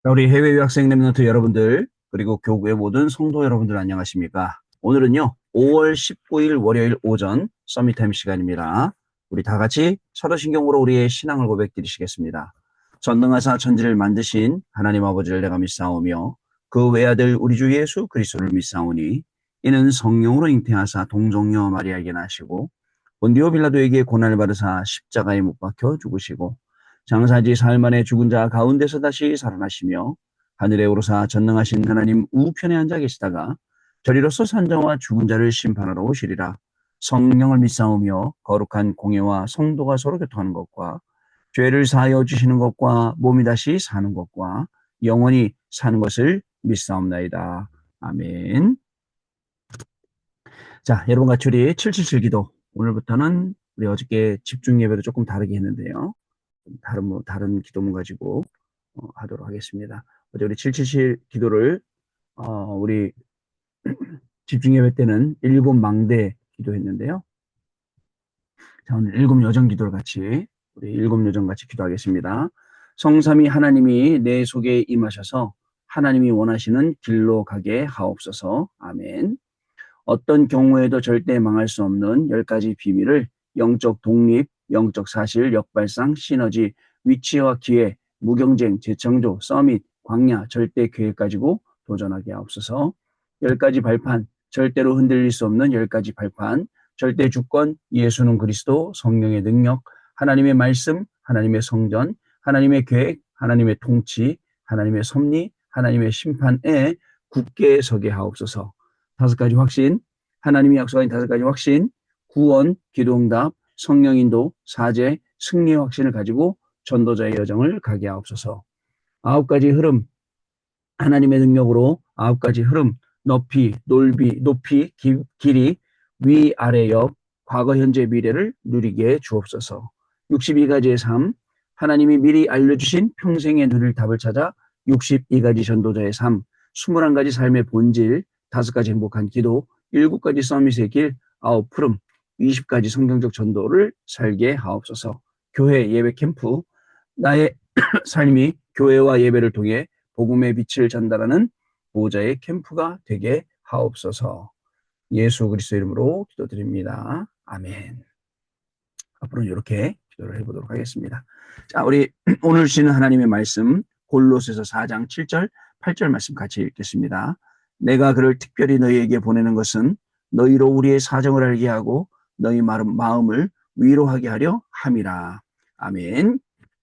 우리 해외 유학생 랩런트 여러분들, 그리고 교구의 모든 성도 여러분들 안녕하십니까? 오늘은요, 5월 19일 월요일 오전 서밋타임 시간입니다. 우리 다 같이 서도신경으로 우리의 신앙을 고백드리시겠습니다. 전능하사 천지를 만드신 하나님 아버지를 내가 믿사오며 그 외아들 우리 주 예수 그리스도를 믿사오니 이는 성령으로 잉태하사 동정녀 마리아에게 나시고 본디오 빌라도에게 고난을 받으사 십자가에 못 박혀 죽으시고 장사지 사흘 만에 죽은 자 가운데서 다시 살아나시며 하늘에 오르사 전능하신 하나님 우편에 앉아 계시다가 저리로서 산자와 죽은 자를 심판하러 오시리라. 성령을 믿사오며 거룩한 공예와 성도가 서로 교통하는 것과 죄를 사하여 주시는 것과 몸이 다시 사는 것과 영원히 사는 것을 믿사옵나이다. 아멘. 자, 여러분 같이 우리 777 기도. 오늘부터는 우리 어저께 집중 예배를 조금 다르게 했는데요. 다른 기도문 가지고 하도록 하겠습니다. 어제 우리 777 기도를 우리 집중 예배 때는 7망대 기도했는데요. 자, 오늘 7여정 기도를 같이 우리 7여정 같이 기도하겠습니다. 성삼위 하나님이 내 속에 임하셔서 하나님이 원하시는 길로 가게 하옵소서. 아멘. 어떤 경우에도 절대 망할 수 없는 10가지 비밀을 영적 독립, 영적 사실, 역발상, 시너지, 위치와 기회, 무경쟁, 재창조, 서밋, 광야, 절대 계획 가지고 도전하게 하옵소서. 10가지 발판, 절대로 흔들릴 수 없는 10가지 발판, 절대 주권, 예수는 그리스도, 성령의 능력, 하나님의 말씀, 하나님의 성전, 하나님의 계획, 하나님의 통치, 하나님의 섭리, 하나님의 심판에 굳게 서게 하옵소서. 5가지 확신, 하나님이 약속한 5가지 확신, 구원, 기도응답, 성령인도, 사제, 승리의 확신을 가지고 전도자의 여정을 가게 하옵소서. 9가지 흐름, 하나님의 능력으로 9가지 흐름, 높이, 길이, 위, 아래, 옆, 과거, 현재, 미래를 누리게 주옵소서. 62가지의 삶, 하나님이 미리 알려주신 평생의 누릴 답을 찾아 62가지 전도자의 삶, 21가지 삶의 본질, 5가지 행복한 기도, 7가지 서밋의 길, 9 푸름, 20가지 성경적 전도를 살게 하옵소서. 교회 예배 캠프, 나의 삶이 교회와 예배를 통해 복음의 빛을 전달하는 보호자의 캠프가 되게 하옵소서. 예수 그리스도 이름으로 기도드립니다. 아멘. 앞으로는 이렇게 기도를 해보도록 하겠습니다. 자, 우리 오늘 주시는 하나님의 말씀 골로새서 4장 7절, 8절 말씀 같이 읽겠습니다. 내가 그를 특별히 너희에게 보내는 것은 너희로 우리의 사정을 알게 하고 너희 마음을 위로하게 하려 함이라. 아멘.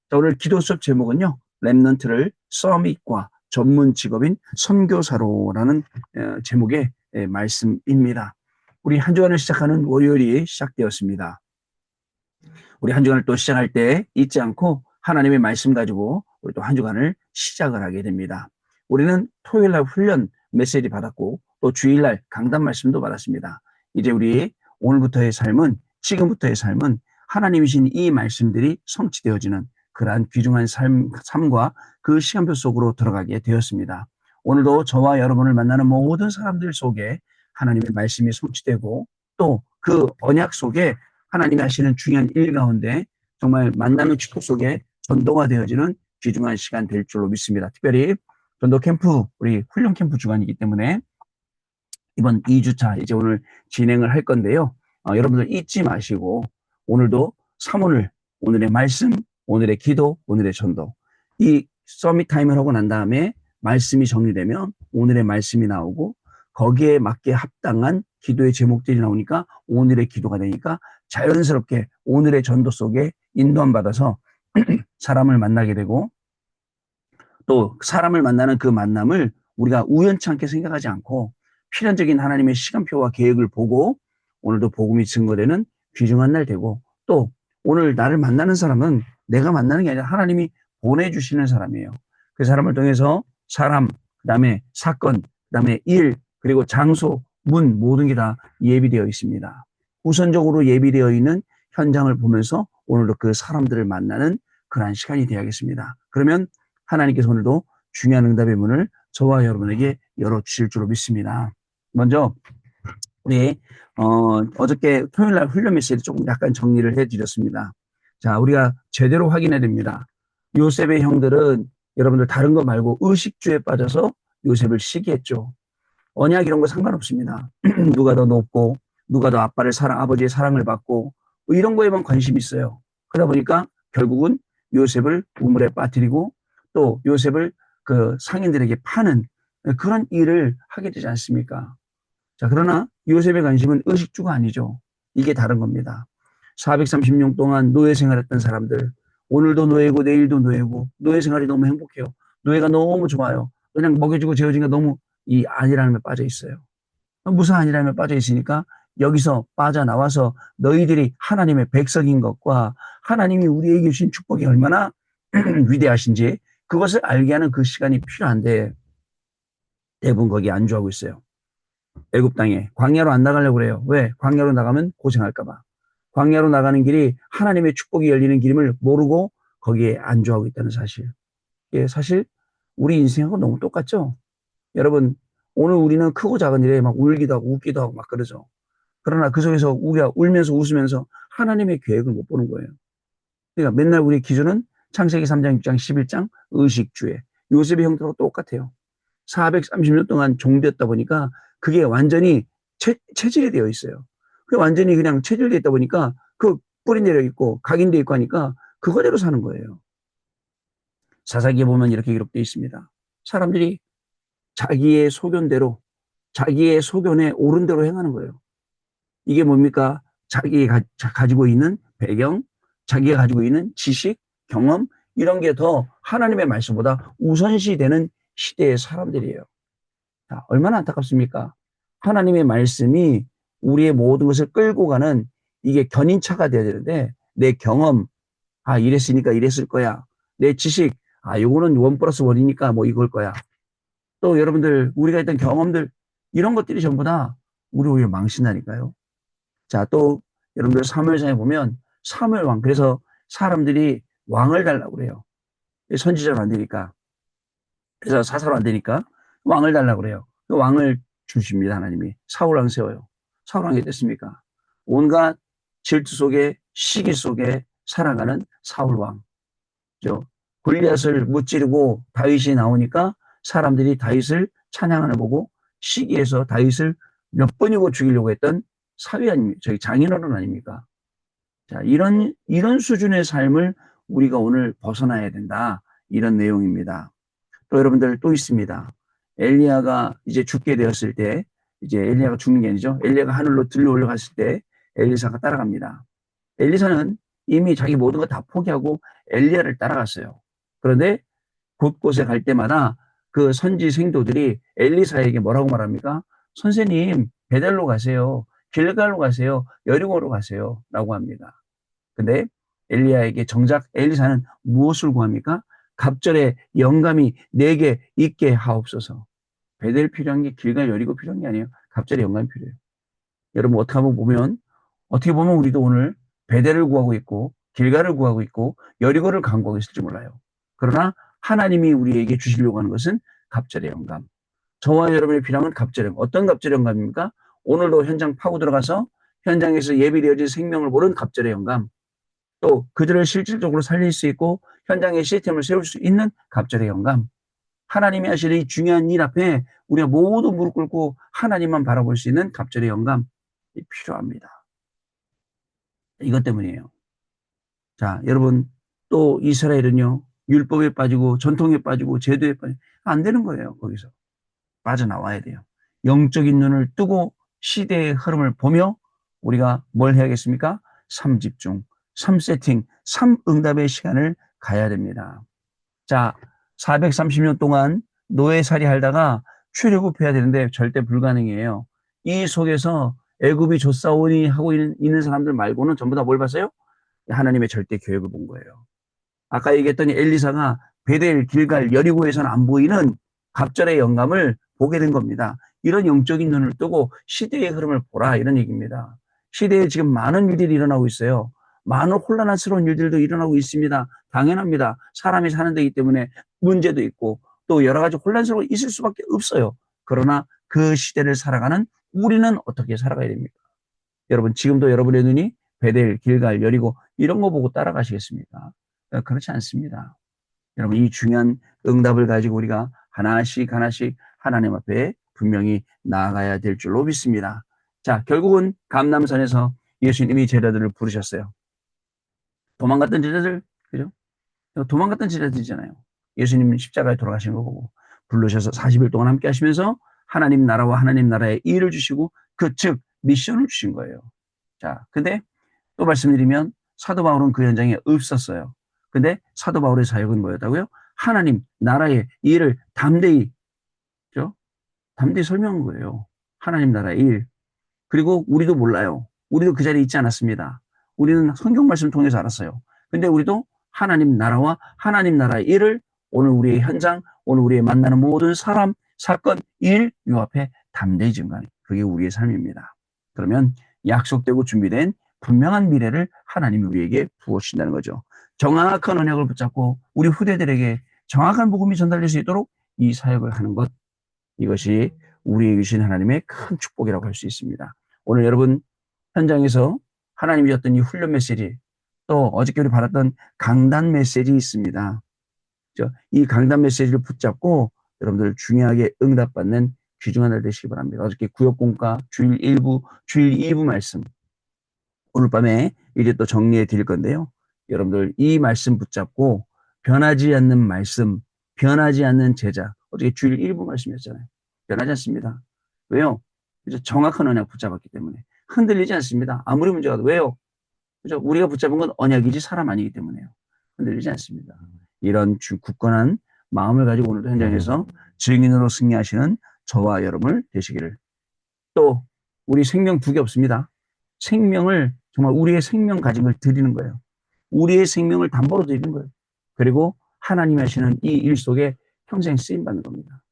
자, 오늘 기도 수업 제목은요. 랩넌트를 서밋과 전문 직업인 선교사로라는 제목의 말씀입니다. 우리 한 주간을 시작하는 월요일이 시작되었습니다. 우리 한 주간을 또 시작할 때 잊지 않고 하나님의 말씀 가지고 우리 또 한 주간을 시작을 하게 됩니다. 우리는 토요일날 훈련 메시지 받았고 또 주일날 강단 말씀도 받았습니다. 이제 우리 오늘부터의 삶은, 지금부터의 삶은 하나님이신 이 말씀들이 성취되어지는 그러한 귀중한 삶과 그 시간표 속으로 들어가게 되었습니다. 오늘도 저와 여러분을 만나는 모든 사람들 속에 하나님의 말씀이 성취되고 또 그 언약 속에 하나님이 하시는 중요한 일 가운데 정말 만나는 축복 속에 전도가 되어지는 귀중한 시간 될 줄로 믿습니다. 특별히 전도 캠프, 우리 훈련 캠프 주간이기 때문에 이번 2주차 이제 오늘 진행을 할 건데요. 여러분들 잊지 마시고 오늘도 3오늘, 오늘의 말씀, 오늘의 기도, 오늘의 전도. 이 서밋 타임을 하고 난 다음에 말씀이 정리되면 오늘의 말씀이 나오고 거기에 맞게 합당한 기도의 제목들이 나오니까 오늘의 기도가 되니까 자연스럽게 오늘의 전도 속에 인도함 받아서 사람을 만나게 되고 또 사람을 만나는 그 만남을 우리가 우연찮게 생각하지 않고 필연적인 하나님의 시간표와 계획을 보고 오늘도 복음이 증거되는 귀중한 날 되고 또 오늘 나를 만나는 사람은 내가 만나는 게 아니라 하나님이 보내주시는 사람이에요. 그 사람을 통해서 사람, 그 다음에 사건, 그 다음에 일, 그리고 장소, 문 모든 게 다 예비되어 있습니다. 우선적으로 예비되어 있는 현장을 보면서 오늘도 그 사람들을 만나는 그러한 시간이 되어야겠습니다. 그러면 하나님께서 오늘도 중요한 응답의 문을 저와 여러분에게 열어주실 줄로 믿습니다. 먼저 우리 어저께 토요일날 훈련 메시지 조금 약간 정리를 해드렸습니다. 자, 우리가 제대로 확인해야 됩니다. 요셉의 형들은 여러분들 다른 거 말고 의식주에 빠져서 요셉을 시기했죠. 언약 이런 거 상관없습니다. 누가 더 높고 누가 더 아버지의 사랑을 받고 뭐 이런 거에만 관심이 있어요. 그러다 보니까 결국은 요셉을 우물에 빠뜨리고 또 요셉을 그 상인들에게 파는 그런 일을 하게 되지 않습니까? 자, 그러나 요셉의 관심은 의식주가 아니죠. 이게 다른 겁니다. 430년 동안 노예 생활했던 사람들, 오늘도 노예고 내일도 노예고 노예 생활이 너무 행복해요. 노예가 너무 좋아요. 그냥 먹여주고 재워주니까 너무 이 안일함에 빠져 있어요. 무슨 안일함에 빠져 있으니까 여기서 빠져나와서 너희들이 하나님의 백성인 것과 하나님이 우리에게 주신 축복이 얼마나 위대하신지 그것을 알게 하는 그 시간이 필요한데 대부분 거기에 안주하고 있어요. 애굽 땅에 광야로 안 나가려고 그래요. 왜? 광야로 나가면 고생할까 봐. 광야로 나가는 길이 하나님의 축복이 열리는 길임을 모르고 거기에 안주하고 있다는 사실. 예, 사실 우리 인생하고 너무 똑같죠? 여러분, 오늘 우리는 크고 작은 일에 막 울기도 하고 웃기도 하고 막 그러죠. 그러나 그 속에서 우리가 울면서 웃으면서 하나님의 계획을 못 보는 거예요. 그러니까 맨날 우리 기준은 창세기 3장, 6장, 11장 의식주에 요셉의 형태로 똑같아요. 430년 동안 종되었다 보니까 그게 완전히 체질이 되어 있어요. 그 완전히 그냥 체질되어 있다 보니까 그 뿌리 내려 있고 각인되어 있고 하니까 그거대로 사는 거예요. 사사기에 보면 이렇게 기록되어 있습니다. 사람들이 자기의 소견대로 자기의 소견에 옳은 대로 행하는 거예요. 이게 뭡니까? 자기가 가지고 있는 배경, 자기가 가지고 있는 지식, 경험 이런 게 더 하나님의 말씀보다 우선시 되는 시대의 사람들이에요. 자, 얼마나 안타깝습니까? 하나님의 말씀이 우리의 모든 것을 끌고 가는 이게 견인차가 되어야 되는데 내 경험, 아 이랬으니까 이랬을 거야. 내 지식, 아 요거는 원 플러스 원이니까 뭐 이걸 거야. 또 여러분들 우리가 했던 경험들 이런 것들이 전부 다 우리 오히려 망신다니까요. 자, 또 여러분들 사무엘상에 보면 사무엘 왕 그래서 사람들이 왕을 달라고 그래요. 선지자로 안 되니까. 그래서 사사로 안 되니까 왕을 달라고 그래요. 그 왕을 주십니다. 하나님이. 사울왕 세워요. 사울왕이 됐습니까? 온갖 질투 속에 시기 속에 살아가는 사울왕. 골리앗을 무찌르고 다윗이 나오니까 사람들이 다윗을 찬양하는 보고 시기에서 다윗을 몇 번이고 죽이려고 했던 사위 아닙니까? 저희 장인어른 아닙니까? 자, 이런 수준의 삶을 우리가 오늘 벗어나야 된다. 이런 내용입니다. 또 여러분들 또 있습니다. 엘리야가 이제 죽게 되었을 때, 이제 엘리야가 죽는 게 아니죠. 엘리야가 하늘로 들려 올라갔을 때 엘리사가 따라갑니다. 엘리사는 이미 자기 모든 거 다 포기하고 엘리야를 따라갔어요. 그런데 곳곳에 갈 때마다 그 선지 생도들이 엘리사에게 뭐라고 말합니까? 선생님, 베델로 가세요. 길갈로 가세요. 여리고로 가세요. 라고 합니다. 근데 엘리야에게 정작 엘리사는 무엇을 구합니까? 갑절에 영감이 내게 있게 하옵소서. 베델 필요한 게 길갈 여리고 필요한 게 아니에요. 갑절에 영감이 필요해요. 여러분 어떻게 보면 우리도 오늘 베델을 구하고 있고 길갈을 구하고 있고 여리고를 간구하고 있을지 몰라요. 그러나 하나님이 우리에게 주시려고 하는 것은 갑절의 영감. 저와 여러분의 필요한 갑절의 영감. 어떤 갑절의 영감입니까? 오늘도 현장 파고 들어가서 현장에서 예비되어진 생명을 모른 갑절의 영감. 또 그들을 실질적으로 살릴 수 있고 현장의 시스템을 세울 수 있는 갑절의 영감. 하나님이 하시는 이 중요한 일 앞에 우리가 모두 무릎 꿇고 하나님만 바라볼 수 있는 갑절의 영감이 필요합니다. 이것 때문이에요. 자, 여러분 또 이스라엘은요. 율법에 빠지고 전통에 빠지고 제도에 빠지고 안 되는 거예요. 거기서. 빠져나와야 돼요. 영적인 눈을 뜨고 시대의 흐름을 보며 우리가 뭘 해야겠습니까? 3집중, 3세팅, 3응답의 시간을 가야 됩니다. 자, 430년 동안 노예살이 하다가 출애굽해야 되는데 절대 불가능해요. 이 속에서 애굽이 좆사오니 하고 있는 사람들 말고는 전부 다 뭘 봤어요? 하나님의 절대 계획을 본 거예요. 아까 얘기했더니 엘리사가 베델, 길갈, 여리고에서는 안 보이는 갑절의 영감을 보게 된 겁니다. 이런 영적인 눈을 뜨고 시대의 흐름을 보라 이런 얘기입니다. 시대에 지금 많은 일들이 일어나고 있어요. 많은 혼란스러운 일들도 일어나고 있습니다. 당연합니다. 사람이 사는 데이기 때문에 문제도 있고 또 여러 가지 혼란스러운 있을 수밖에 없어요. 그러나 그 시대를 살아가는 우리는 어떻게 살아가야 됩니까? 여러분 지금도 여러분의 눈이 베델, 길갈, 여리고 이런 거 보고 따라가시겠습니까? 그렇지 않습니다. 여러분, 이 중요한 응답을 가지고 우리가 하나씩 하나씩 하나님 앞에 분명히 나아가야 될 줄로 믿습니다. 자, 결국은 감람산에서 예수님이 제자들을 부르셨어요. 도망갔던 제자들, 그죠? 도망갔던 제자들이잖아요. 예수님은 십자가에 돌아가신 거 보고 부르셔서 40일 동안 함께 하시면서 하나님 나라와 하나님 나라의 일을 주시고 그 즉 미션을 주신 거예요. 자, 근데 또 말씀드리면 사도 바울은 그 현장에 없었어요. 근데 사도 바울의 사역은 뭐였다고요? 하나님 나라의 일을 담대히, 그죠? 담대히 설명한 거예요. 하나님 나라의 일. 그리고 우리도 몰라요. 우리도 그 자리에 있지 않았습니다. 우리는 성경 말씀 통해서 알았어요. 근데 우리도 하나님 나라와 하나님 나라의 일을 오늘 우리의 현장, 오늘 우리의 만나는 모든 사람, 사건, 일, 요 앞에 담대히 증거하는 그게 우리의 삶입니다. 그러면 약속되고 준비된 분명한 미래를 하나님이 우리에게 부어주신다는 거죠. 정확한 언약을 붙잡고 우리 후대들에게 정확한 복음이 전달될 수 있도록 이 사역을 하는 것, 이것이 우리에게 주신 하나님의 큰 축복이라고 할 수 있습니다. 오늘 여러분 현장에서 하나님이 줬던 이 훈련 메시지, 또 어저께 우리 받았던 강단 메시지 있습니다. 이 강단 메시지를 붙잡고 여러분들 중요하게 응답받는 귀중한 날 되시기 바랍니다. 어저께 구역공과 주일 1부, 주일 2부 말씀 오늘 밤에 이제 또 정리해 드릴 건데요. 여러분들 이 말씀 붙잡고 변하지 않는 말씀, 변하지 않는 제자, 어저께 주일 1부 말씀이었잖아요. 변하지 않습니다. 왜요? 그죠? 정확한 언약 붙잡았기 때문에 흔들리지 않습니다. 아무리 문제가 와도. 왜요? 그죠? 우리가 붙잡은 건 언약이지 사람 아니기 때문에요. 흔들리지 않습니다. 이런 굳건한 마음을 가지고 오늘도 현장에서 증인으로 승리하시는 저와 여러분 되시기를. 또 우리 생명 두 개 없습니다. 생명을 정말 우리의 생명 가진 걸 드리는 거예요. 우리의 생명을 담보로 드리는 거예요. 그리고 하나님이 하시는 이 일 속에 평생 쓰임받는 겁니다.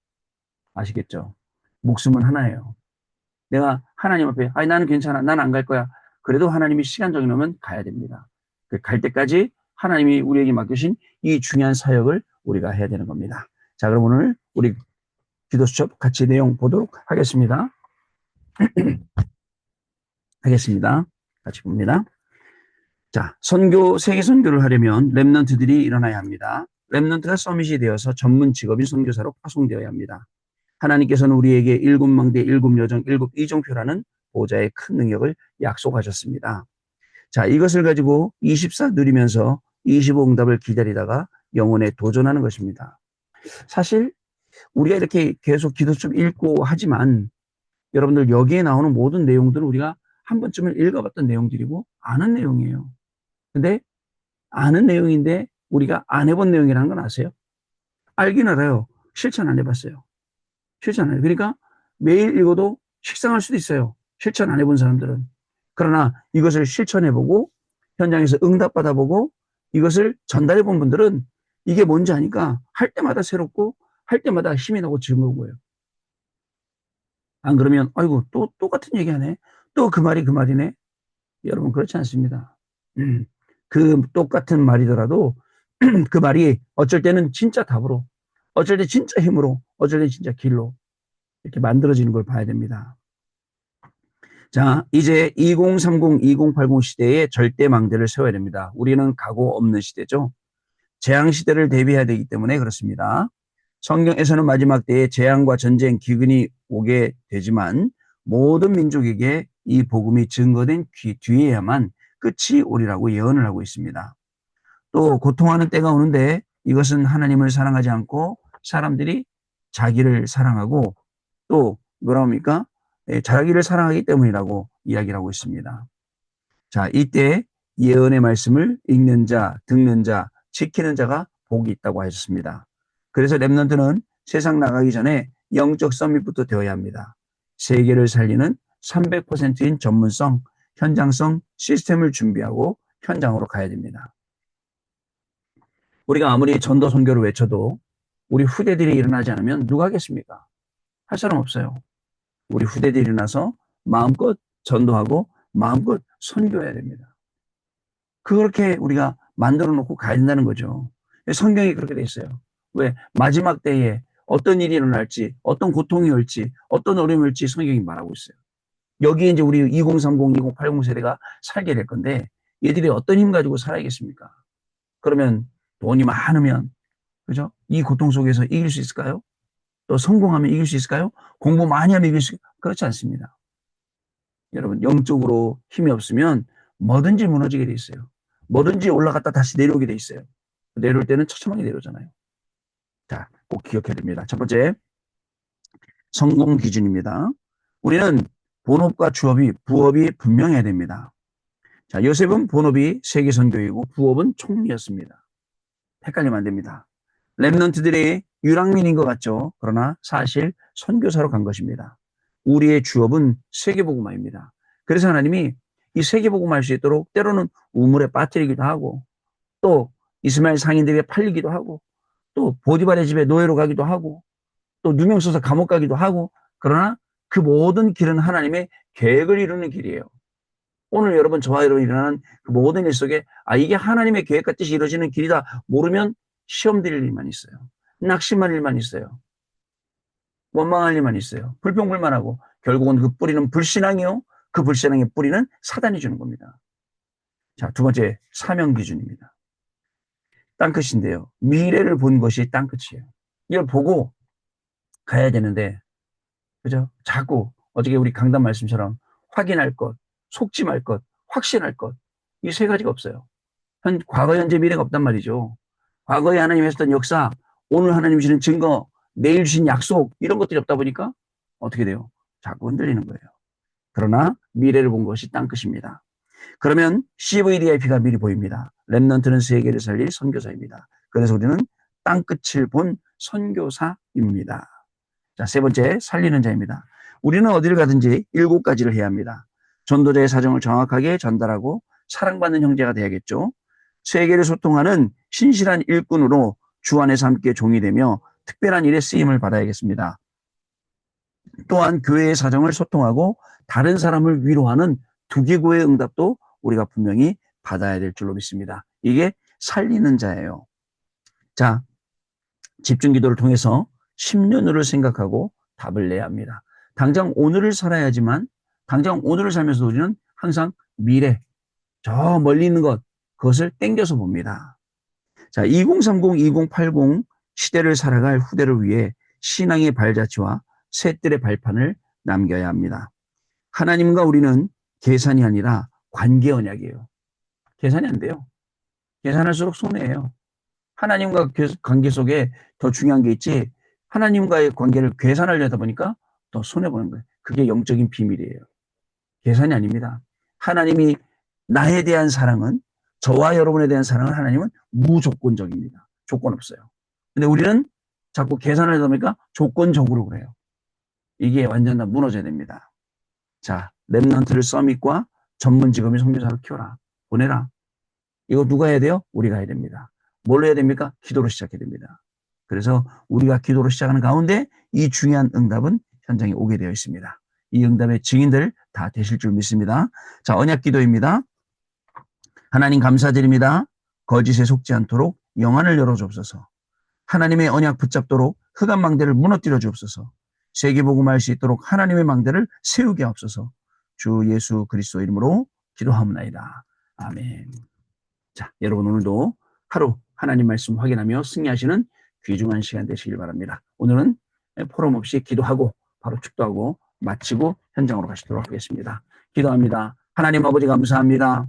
아시겠죠? 목숨은 하나예요. 내가 하나님 앞에 아니 나는 괜찮아. 난 안 갈 거야. 그래도 하나님이 시간 정해놓으면 가야 됩니다. 갈 때까지 하나님이 우리에게 맡기신 이 중요한 사역을 우리가 해야 되는 겁니다. 자, 그럼 오늘 우리 기도 수첩 같이 내용 보도록 하겠습니다. 같이 봅니다. 자, 세계 선교를 하려면 렘넌트들이 일어나야 합니다. 렘넌트가 서밋이 되어서 전문 직업인 선교사로 파송되어야 합니다. 하나님께서는 우리에게 7망대, 7여정, 7이종표라는 보좌의 큰 능력을 약속하셨습니다. 자, 이것을 가지고 24 누리면서 25 응답을 기다리다가 영혼에 도전하는 것입니다. 사실 우리가 이렇게 계속 기도 좀 읽고 하지만 여러분들 여기에 나오는 모든 내용들은 우리가 한 번쯤은 읽어봤던 내용들이고 아는 내용이에요. 근데 아는 내용인데 우리가 안 해본 내용이라는 건 아세요? 알긴 알아요. 실천 안 해봤어요. 실천 안 해요. 그러니까 매일 읽어도 식상할 수도 있어요. 실천 안 해본 사람들은. 그러나 이것을 실천해보고 현장에서 응답받아보고 이것을 전달해본 분들은 이게 뭔지 아니까 할 때마다 새롭고 할 때마다 힘이 나고 즐거운 거예요. 안 그러면 아이고 또 똑같은 얘기하네. 또 그 말이 그 말이네. 여러분 그렇지 않습니다. 그 똑같은 말이더라도 그 말이 어쩔 때는 진짜 답으로, 어쩔 때 진짜 힘으로, 어쩔 때 진짜 길로 이렇게 만들어지는 걸 봐야 됩니다. 자, 이제 2030, 2080 시대에 절대망대를 세워야 됩니다. 우리는 각오 없는 시대죠. 재앙 시대를 대비해야 되기 때문에 그렇습니다. 성경에서는 마지막 때에 재앙과 전쟁, 기근이 오게 되지만 모든 민족에게 이 복음이 증거된 뒤에야만 끝이 오리라고 예언을 하고 있습니다. 또 고통하는 때가 오는데 이것은 하나님을 사랑하지 않고 사람들이 자기를 사랑하고 또 뭐라 합니까? 자기를 사랑하기 때문이라고 이야기를 하고 있습니다. 자, 이때 예언의 말씀을 읽는 자, 듣는 자, 지키는 자가 복이 있다고 하셨습니다. 그래서 렘넌트는 세상 나가기 전에 영적 서밋부터 되어야 합니다. 세계를 살리는 300%인 전문성, 현장성 시스템을 준비하고 현장으로 가야 됩니다. 우리가 아무리 전도 선교를 외쳐도 우리 후대들이 일어나지 않으면 누가 하겠습니까? 할 사람 없어요. 우리 후대들이 일어나서 마음껏 전도하고 마음껏 선교해야 됩니다. 그렇게 우리가 만들어 놓고 가야 된다는 거죠. 성경이 그렇게 돼 있어요. 왜? 마지막 때에 어떤 일이 일어날지, 어떤 고통이 올지, 어떤 어려움이 올지 성경이 말하고 있어요. 여기에 이제 우리 2030, 2080 세대가 살게 될 건데 얘들이 어떤 힘 가지고 살아야겠습니까? 그러면 돈이 많으면 그죠? 이 고통 속에서 이길 수 있을까요? 또 성공하면 이길 수 있을까요? 공부 많이 하면 이길 수 그렇지 않습니다. 여러분 영적으로 힘이 없으면 뭐든지 무너지게 돼 있어요. 뭐든지 올라갔다 다시 내려오게 돼 있어요. 내려올 때는 처참하게 내려오잖아요. 자, 꼭 기억해야 됩니다. 첫 번째, 성공 기준입니다. 우리는 본업과 부업이 분명해야 됩니다. 자, 요셉은 본업이 세계선교이고 부업은 총리였습니다. 헷갈리면 안 됩니다. 랩런트들이 유랑민인 것 같죠. 그러나 사실 선교사로 간 것입니다. 우리의 주업은 세계복음화입니다. 그래서 하나님이 이 세계복음화 할 수 있도록 때로는 우물에 빠뜨리기도 하고 또 이스마엘 상인들에게 팔리기도 하고 또 보디발의 집에 노예로 가기도 하고 또 누명 써서 감옥 가기도 하고 그러나 그 모든 길은 하나님의 계획을 이루는 길이에요. 오늘 여러분 저와 여러분이 일어나는 그 모든 일 속에 이게 하나님의 계획과 뜻이 이루어지는 길이다 모르면 시험 드릴 일만 있어요. 낙심할 일만 있어요. 원망할 일만 있어요. 불평불만하고 결국은 그 뿌리는 불신앙이요. 그 불신앙의 뿌리는 사단이 주는 겁니다. 자, 두 번째 사명 기준입니다. 땅끝인데요. 미래를 본 것이 땅끝이에요. 이걸 보고 가야 되는데 그죠? 자꾸 어저께 우리 강단 말씀처럼 확인할 것, 속지 말 것, 확신할 것 이 세 가지가 없어요. 과거, 현재, 미래가 없단 말이죠. 과거에 하나님이 했던 역사, 오늘 하나님이 주시는 증거, 내일 주신 약속 이런 것들이 없다 보니까 어떻게 돼요? 자꾸 흔들리는 거예요. 그러나 미래를 본 것이 땅끝입니다. 그러면 CVDIP가 미리 보입니다. 랩넌트는 세계를 살릴 선교사입니다. 그래서 우리는 땅끝을 본 선교사입니다. 자, 세 번째 살리는 자입니다. 우리는 어디를 가든지 7가지를 해야 합니다. 전도자의 사정을 정확하게 전달하고 사랑받는 형제가 돼야겠죠. 세계를 소통하는 신실한 일꾼으로 주 안에서 함께 종이 되며 특별한 일에 쓰임을 받아야겠습니다. 또한 교회의 사정을 소통하고 다른 사람을 위로하는 두기구의 응답도 우리가 분명히 받아야 될 줄로 믿습니다. 이게 살리는 자예요. 자, 집중기도를 통해서 10년 후를 생각하고 답을 내야 합니다. 당장 오늘을 살아야지만 당장 오늘을 살면서 우리는 항상 미래, 저 멀리 있는 것, 그것을 땡겨서 봅니다. 자, 2030, 2080 시대를 살아갈 후대를 위해 신앙의 발자취와 새뜰의 발판을 남겨야 합니다. 하나님과 우리는 계산이 아니라 관계 언약이에요. 계산이 안 돼요. 계산할수록 손해예요. 하나님과 관계 속에 더 중요한 게 있지 하나님과의 관계를 계산하려다 보니까 더 손해보는 거예요. 그게 영적인 비밀이에요. 계산이 아닙니다. 하나님이 나에 대한 사랑은 저와 여러분에 대한 사랑은 하나님은 무조건적입니다. 조건 없어요. 근데 우리는 자꾸 계산을 하다 보니까 조건적으로 그래요. 이게 완전 다 무너져야 됩니다. 자, 랩넌트를 서밋과 전문 직업인 선교사로 키워라. 보내라. 이거 누가 해야 돼요? 우리가 해야 됩니다. 뭘 해야 됩니까? 기도로 시작해야 됩니다. 그래서 우리가 기도로 시작하는 가운데 이 중요한 응답은 현장에 오게 되어 있습니다. 이 응답의 증인들 다 되실 줄 믿습니다. 자, 언약 기도입니다. 하나님 감사드립니다. 거짓에 속지 않도록 영안을 열어주옵소서. 하나님의 언약 붙잡도록 흑암 망대를 무너뜨려 주옵소서. 세계복음할 수 있도록 하나님의 망대를 세우게 하옵소서. 주 예수 그리스도 이름으로 기도하옵나이다. 아멘. 자, 여러분 오늘도 하루 하나님 말씀 확인하며 승리하시는 귀중한 시간 되시길 바랍니다. 오늘은 포럼 없이 기도하고 바로 축도하고 마치고 현장으로 가시도록 하겠습니다. 기도합니다. 하나님 아버지 감사합니다.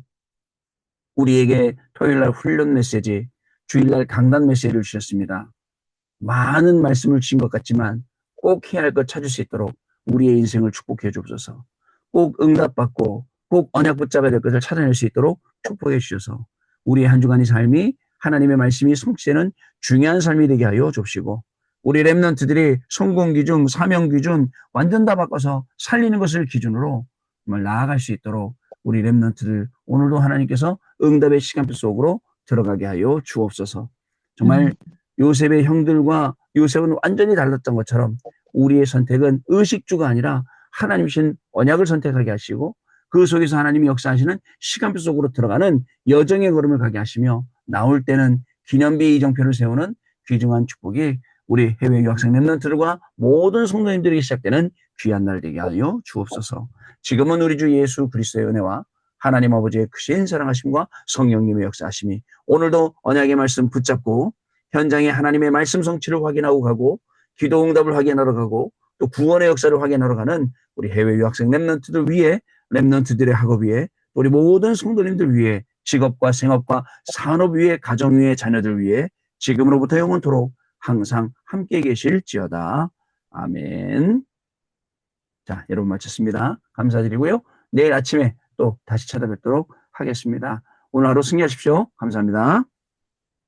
우리에게 토요일날 훈련 메시지, 주일날 강단 메시지를 주셨습니다. 많은 말씀을 주신 것 같지만 꼭 해야 할 것 찾을 수 있도록 우리의 인생을 축복해 주옵소서. 꼭 응답받고 꼭 언약 붙잡아야 될 것을 찾아낼 수 있도록 축복해 주셔서 우리의 한 주간의 삶이 하나님의 말씀이 성취되는 중요한 삶이 되게 하여 주옵시고 우리 랩런트들이 성공 기준, 사명 기준 완전 다 바꿔서 살리는 것을 기준으로 정말 나아갈 수 있도록 우리 랩런트들 오늘도 하나님께서 응답의 시간표 속으로 들어가게 하여 주옵소서. 정말 요셉의 형들과 요셉은 완전히 달랐던 것처럼 우리의 선택은 의식주가 아니라 하나님이신 언약을 선택하게 하시고 그 속에서 하나님이 역사하시는 시간표 속으로 들어가는 여정의 걸음을 가게 하시며 나올 때는 기념비 이정표를 세우는 귀중한 축복이 우리 해외 유학생 랩런트들과 모든 성도님들에게 시작되는 귀한 날 되게 하여 주옵소서. 지금은 우리 주 예수 그리스도의 은혜와 하나님 아버지의 크신 사랑하심과 성령님의 역사하심이 오늘도 언약의 말씀 붙잡고 현장에 하나님의 말씀 성취를 확인하고 가고 기도 응답을 확인하러 가고 또 구원의 역사를 확인하러 가는 우리 해외 유학생 렘넌트들 위해 렘넌트들의 학업 위에 우리 모든 성도님들 위해 직업과 생업과 산업 위에 가정 위에 자녀들 위해 지금으로부터 영원토록 항상 함께 계실지어다. 아멘. 자, 여러분 마쳤습니다. 감사드리고요. 내일 아침에 또 다시 찾아뵙도록 하겠습니다. 오늘 하루 승리하십시오. 감사합니다.